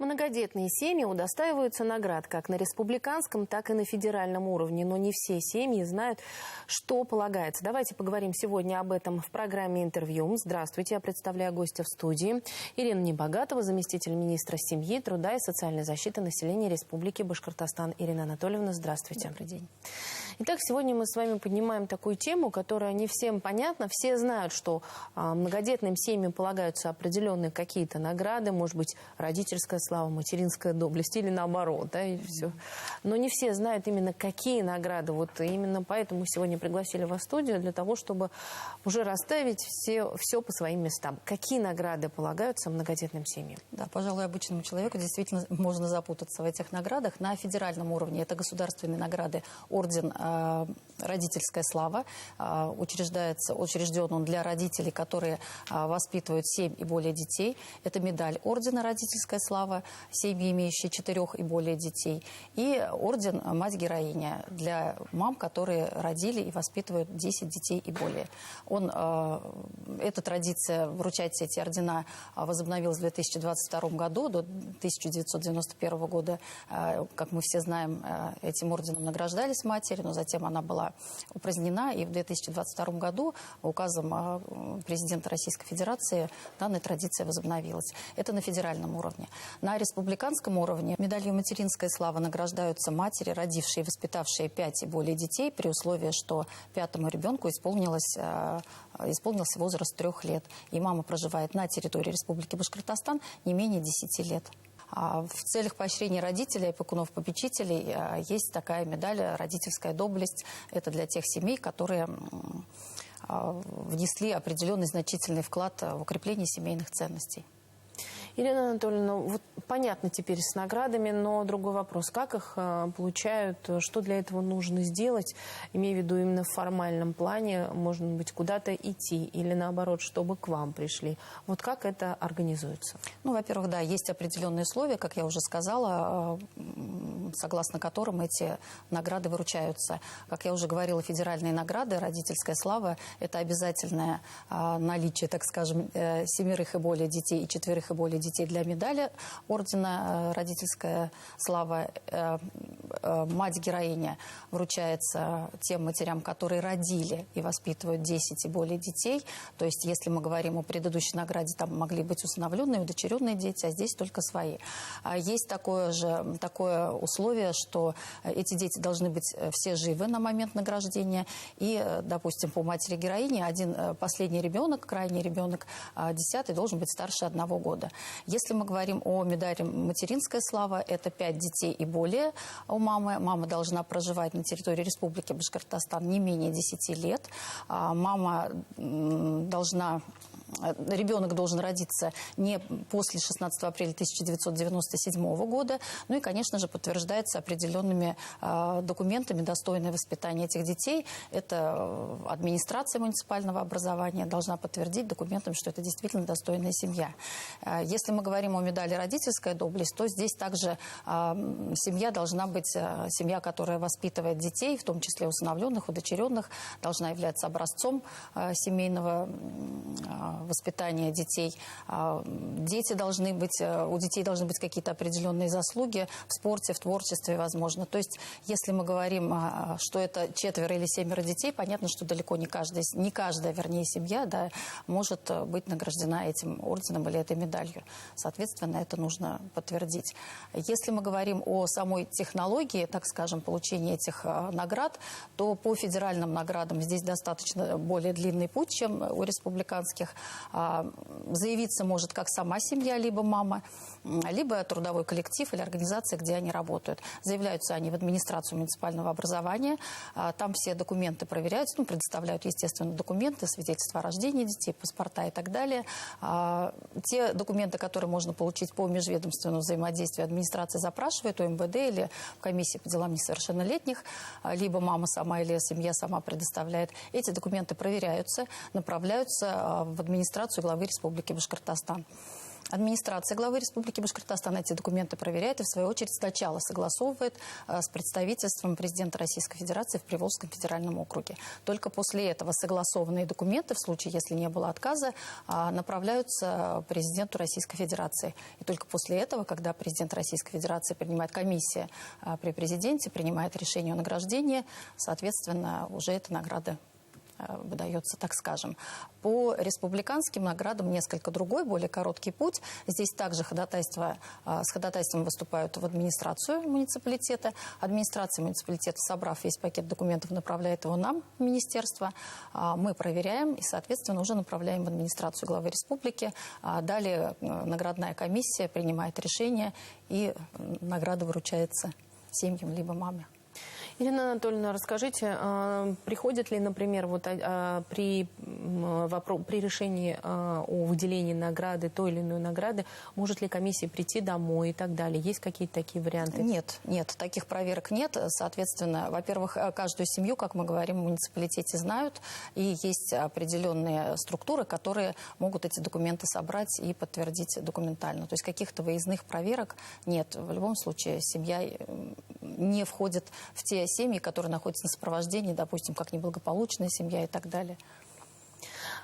Многодетные семьи удостаиваются наград как на республиканском, так и на федеральном уровне. Но не все семьи знают, что полагается. Давайте поговорим сегодня об этом в программе «Интервью». Здравствуйте, я представляю гостя в студии. Ирина Небогатова, заместитель министра семьи, труда и социальной защиты населения Республики Башкортостан. Ирина Анатольевна, здравствуйте. Добрый день. Итак, сегодня мы с вами поднимаем такую тему, которая не всем понятна. Все знают, что многодетным семьям полагаются определенные какие-то награды, может быть, родительская слава, материнская доблесть или наоборот, да, и все. Но не все знают именно какие награды. Вот именно поэтому мы сегодня пригласили вас в студию для того, чтобы уже расставить все по своим местам. Какие награды полагаются многодетным семьям? Да, пожалуй, обычному человеку действительно можно запутаться в этих наградах. На федеральном уровне это государственные награды. Орден «Родительская слава». Учрежден он для родителей, которые воспитывают 7 и более детей. Это медаль ордена «Родительская слава», семьи, имеющие 4 и более детей. И орден «Мать-героиня» для мам, которые родили и воспитывают 10 детей и более. Эта традиция вручать эти ордена возобновилась в 2022 году. До 1991 года, как мы все знаем, этим орденом награждались матери, но затем она была упразднена, и в 2022 году указом президента Российской Федерации данная традиция возобновилась. Это на федеральном уровне. На республиканском уровне медалью «Материнская слава» награждаются матери, родившие и воспитавшие 5 и более детей, при условии, что 5-му ребенку исполнился возраст 3 лет, и мама проживает на территории Республики Башкортостан не менее 10 лет. В целях поощрения родителей, опекунов-попечителей есть такая медаль «Родительская доблесть». Это для тех семей, которые внесли определенный значительный вклад в укрепление семейных ценностей. Ирина Анатольевна, вот понятно теперь с наградами, но другой вопрос. Как их получают, что для этого нужно сделать, имея в виду именно в формальном плане, может быть, куда-то идти или наоборот, чтобы к вам пришли? Вот как это организуется? Ну, во-первых, да, есть определенные условия, как я уже сказала, согласно которым эти награды выручаются. Как я уже говорила, федеральные награды, родительская слава – это обязательное наличие, так скажем, 7 и более детей и 4 и более детей для медали ордена «Родительская слава». Мать-героиня вручается тем матерям, которые родили и воспитывают 10 и более детей. То есть, если мы говорим о предыдущей награде, там могли быть усыновленные, удочеренные дети, а здесь только свои. Есть такое условие, что эти дети должны быть все живы на момент награждения. И, допустим, по матери-героине один последний ребенок, крайний ребенок, 10-й, должен быть старше 1 года. Если мы говорим о медали «Материнская слава», это 5 детей и более у мамы. Мама должна проживать на территории Республики Башкортостан не менее 10 лет. Ребенок должен родиться не после 16 апреля 1997 года. Ну и, конечно же, подтверждается определенными документами достойное воспитание этих детей. Это администрация муниципального образования должна подтвердить документами, что это действительно достойная семья. Если мы говорим о медали «Родительская доблесть», то здесь также семья должна быть, семья, которая воспитывает детей, в том числе усыновленных, удочеренных, должна являться образцом семейного воспитания детей. У детей должны быть какие-то определенные заслуги в спорте, в творчестве, возможно. То есть, если мы говорим, что это 4 или 7 детей, понятно, что далеко не каждая семья, да, может быть награждена этим орденом или этой медалью. Соответственно, это нужно подтвердить. Если мы говорим о самой технологии, так скажем, получения этих наград, то по федеральным наградам здесь достаточно более длинный путь, чем у республиканских. Заявиться может как сама семья, либо мама, либо трудовой коллектив или организация, где они работают. Заявляются они в администрацию муниципального образования. Там все документы проверяются, предоставляют, естественно, документы, свидетельства о рождении детей, паспорта и так далее. Те документы, которые можно получить по межведомственному взаимодействию, администрация запрашивает у МВД или в комиссии по делам несовершеннолетних, либо мама сама или семья сама предоставляет. Эти документы проверяются, направляются в администрацию главы Республики Башкортостан. Администрация главы Республики Башкортостан эти документы проверяет и, в свою очередь, сначала согласовывает с представительством президента Российской Федерации в Приволжском федеральном округе. Только после этого согласованные документы, в случае, если не было отказа, направляются президенту Российской Федерации. И только после этого, когда президент Российской Федерации принимает комиссия при президенте, принимает решение о награждении, соответственно, уже эта награда выдается, так скажем. По республиканским наградам несколько другой, более короткий путь. Здесь также с ходатайством выступают в администрацию муниципалитета. Администрация муниципалитета, собрав весь пакет документов, направляет его нам, в министерство. Мы проверяем и, соответственно, уже направляем в администрацию главы республики. Далее наградная комиссия принимает решение, и награда вручается семьям либо маме. Ирина Анатольевна, расскажите, приходит ли, например, при решении о выделении награды, той или иной награды, может ли комиссия прийти домой и так далее? Есть какие-то такие варианты? Нет, таких проверок нет. Соответственно, во-первых, каждую семью, как мы говорим, в муниципалитете знают, и есть определенные структуры, которые могут эти документы собрать и подтвердить документально. То есть каких-то выездных проверок нет. В любом случае, семья не входит в те семьи, которые находятся на сопровождении, допустим, как неблагополучная семья и так далее.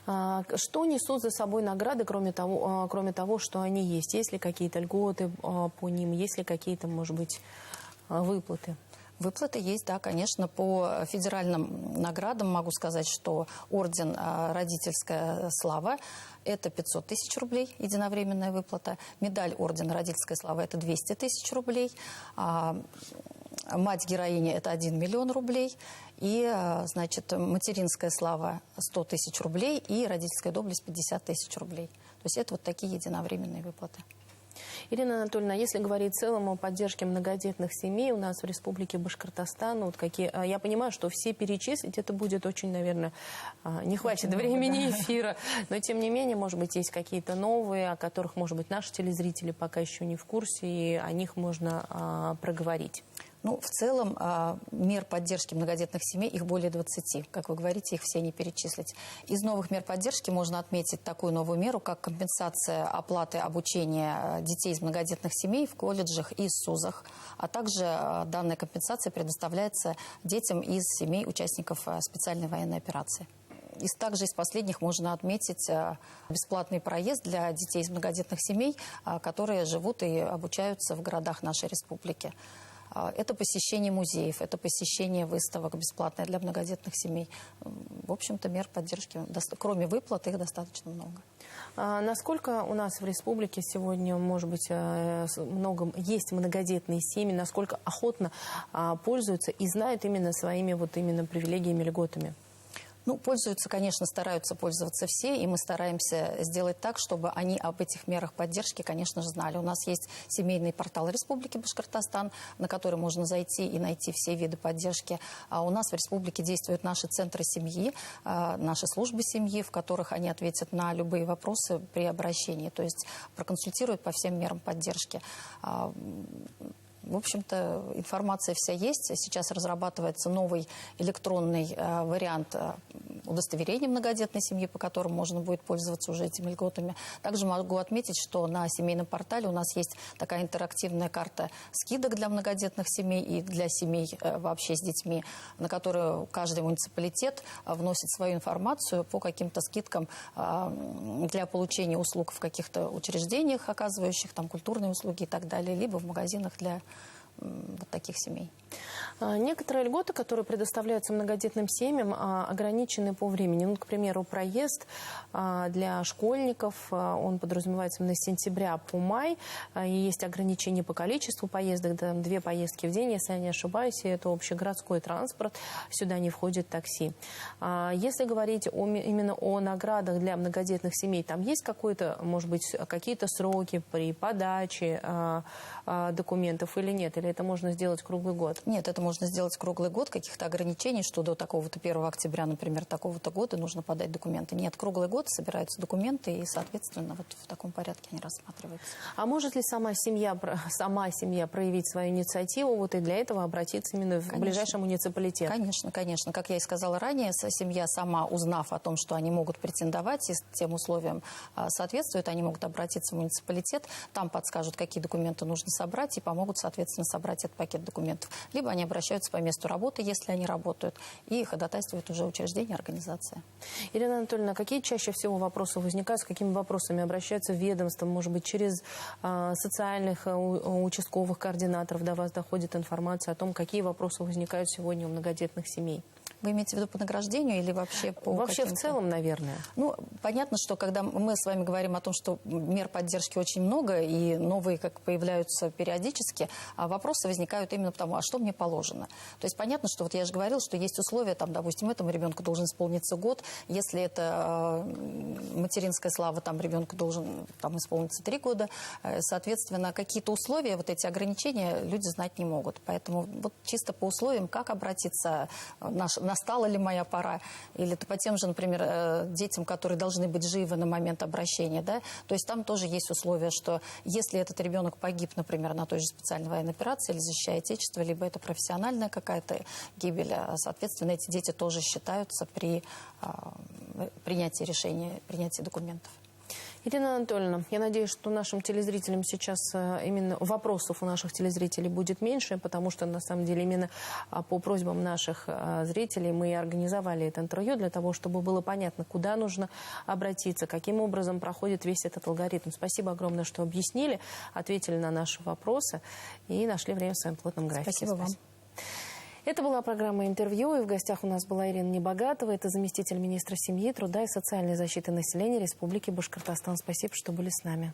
Что несут за собой награды, кроме того, что они есть? Есть ли какие-то льготы по ним? Есть ли какие-то, может быть, выплаты? Выплаты есть, да, конечно. По федеральным наградам могу сказать, что орден «Родительская слава» – это 500 тысяч рублей, единовременная выплата. Медаль ордена «Родительская слава» – это 200 тысяч рублей. Мать-героиня – это 1 миллион рублей. И, значит, материнская слава – 100 тысяч рублей. И родительская доблесть – 50 тысяч рублей. То есть это вот такие единовременные выплаты. Ирина Анатольевна, если говорить в целом о поддержке многодетных семей у нас в Республике Башкортостан, я понимаю, что все перечислить, это будет очень, наверное, не хватит времени эфира, но тем не менее, может быть, есть какие-то новые, о которых, может быть, наши телезрители пока еще не в курсе, и о них можно проговорить. Ну, в целом, мер поддержки многодетных семей, их более 20. Как вы говорите, их все не перечислить. Из новых мер поддержки можно отметить такую новую меру, как компенсация оплаты обучения детей из многодетных семей в колледжах и СУЗах. А также данная компенсация предоставляется детям из семей участников специальной военной операции. Также из последних можно отметить бесплатный проезд для детей из многодетных семей, которые живут и обучаются в городах нашей республики. Это посещение музеев, это посещение выставок бесплатное для многодетных семей. В общем-то, мер поддержки, кроме выплат, их достаточно много. Насколько у нас в республике сегодня, может быть, есть многодетные семьи, насколько охотно пользуются и знают именно своими привилегиями, льготами? Ну, пользуются, конечно, стараются пользоваться все, и мы стараемся сделать так, чтобы они об этих мерах поддержки, конечно же, знали. У нас есть семейный портал Республики Башкортостан, на который можно зайти и найти все виды поддержки. А у нас в республике действуют наши центры семьи, наши службы семьи, в которых они ответят на любые вопросы при обращении, то есть проконсультируют по всем мерам поддержки. В общем-то, информация вся есть. Сейчас разрабатывается новый электронный вариант удостоверения многодетной семьи, по которому можно будет пользоваться уже этими льготами. Также могу отметить, что на семейном портале у нас есть такая интерактивная карта скидок для многодетных семей и для семей вообще с детьми, на которую каждый муниципалитет вносит свою информацию по каким-то скидкам для получения услуг в каких-то учреждениях, оказывающих там культурные услуги и так далее, либо в магазинах для вот таких семей. Некоторые льготы, которые предоставляются многодетным семьям, ограничены по времени. Ну, к примеру, проезд для школьников, он подразумевается именно с сентября по май. И есть ограничения по количеству поездок, 2 поездки в день, если я не ошибаюсь, и это общегородской транспорт, сюда не входит такси. Если говорить именно о наградах для многодетных семей, там есть какой-то, может быть, какие-то сроки при подаче документов или нет? Или или это можно сделать круглый год? Нет, это можно сделать круглый год. Каких-то ограничений, что до такого-то 1 октября, например, такого-то года нужно подать документы. Нет, круглый год собираются документы, и, соответственно, вот в таком порядке они рассматриваются. А может ли сама семья проявить свою инициативу вот и для этого обратиться именно в ближайший муниципалитет? Конечно, конечно. Как я и сказала ранее, семья сама, узнав о том, что они могут претендовать и тем условиям соответствуют, они могут обратиться в муниципалитет, там подскажут, какие документы нужно собрать, и помогут, соответственно, собрать этот пакет документов. Либо они обращаются по месту работы, если они работают, и ходатайствуют уже учреждение, организация. Ирина Анатольевна, какие чаще всего вопросы возникают, с какими вопросами обращаются в ведомство, может быть, через социальных участковых координаторов до вас доходит информация о том, какие вопросы возникают сегодня у многодетных семей? Вы имеете в виду по награждению или вообще по Вообще в целом, наверное. Ну, понятно, что когда мы с вами говорим о том, что мер поддержки очень много и новые как появляются периодически, а вопросы возникают именно потому, а что мне положено. То есть понятно, что вот я же говорила, что есть условия, там, допустим, этому ребенку должен исполниться год, если это материнская слава, там ребенку должен там, исполниться 3 года. Соответственно, какие-то условия, вот эти ограничения люди знать не могут. Поэтому вот чисто по условиям, как обратиться, настала ли моя пора, или по тем же, например, детям, которые должны быть живы на момент обращения, да, то есть там тоже есть условия, что если этот ребенок погиб, например, на той же специальной военной операции или защищая Отечество, либо это профессиональная какая-то гибель, соответственно, эти дети тоже считаются при принятии решения, принятии документов. Ирина Анатольевна, я надеюсь, что нашим телезрителям сейчас именно вопросов у наших телезрителей будет меньше, потому что, на самом деле, именно по просьбам наших зрителей мы и организовали это интервью для того, чтобы было понятно, куда нужно обратиться, каким образом проходит весь этот алгоритм. Спасибо огромное, что объяснили, ответили на наши вопросы и нашли время в своем плотном графике. Спасибо вам. Это была программа «Интервью», и в гостях у нас была Ирина Небогатова. Это заместитель министра семьи, труда и социальной защиты населения Республики Башкортостан. Спасибо, что были с нами.